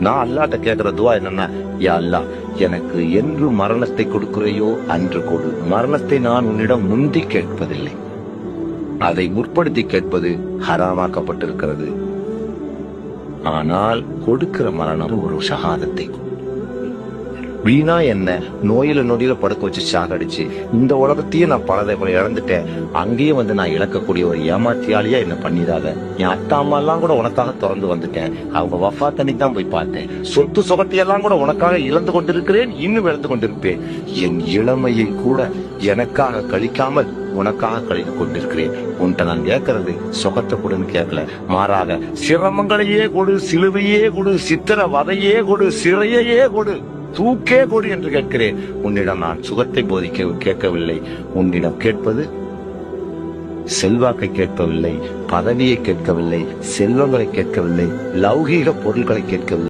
நான் அல்லாட்ட கேட்கிற துவா என்னன்னா, யா அல்லாஹ், எனக்கு என்று மரணத்தை கொடுக்கிறையோ அன்று கொடு. மரணத்தை நான் உன்னிடம் முந்தி கேட்பதில்லை, அதை முற்படுத்தி கேட்பது ஹராமாக்கப்பட்டிருக்கிறது. ஆனால் கொடுக்கிற மரணம் ஒரு ஷஹாதத்தை. வீணா என்ன நோயில நொடியில படுக்க வச்சு சாகடிச்சு இந்த உலகத்தையே நான் பலதை இழந்துட்டேன், அங்கேயும் நான் இழக்கக்கூடிய ஒரு ஏமாற்றியாலேயே என்ன பண்ணிடாத. என் அத்தா அம்மா எல்லாம் கூட உனக்காக திறந்து வந்துட்டேன், அவங்க வஃபா தண்ணி தான் போய் பார்த்தேன். சொத்து சுகத்தையெல்லாம் கூட உனக்காக இழந்து கொண்டிருக்கிறேன், இன்னும் இழந்து கொண்டிருப்பேன். என் இளமையை கூட எனக்காக கழிக்காமல் உனக்காக கழித்து கொண்டிருக்கிறேன். உன்ட்ட நான் கேட்கறது சுகத்தை கொடுன்னு கேட்கல, மாறாக சிரமங்களையே கொடு, சிலுவையே கொடு, சித்திர வதையே கொடு, சிறையே கொடு, தூக்கே கொடு என்று கேட்கிறேன். உன்னிடம் நான் சுகத்தை கேட்கவில்லை. உன்னிடம் கேட்பது செல்வாக்கை கேட்கவில்லை, பதவியை கேட்கவில்லை, செல்வங்களை கேட்கவில்லை, லௌகீக பொருட்களை கேட்கவில்லை.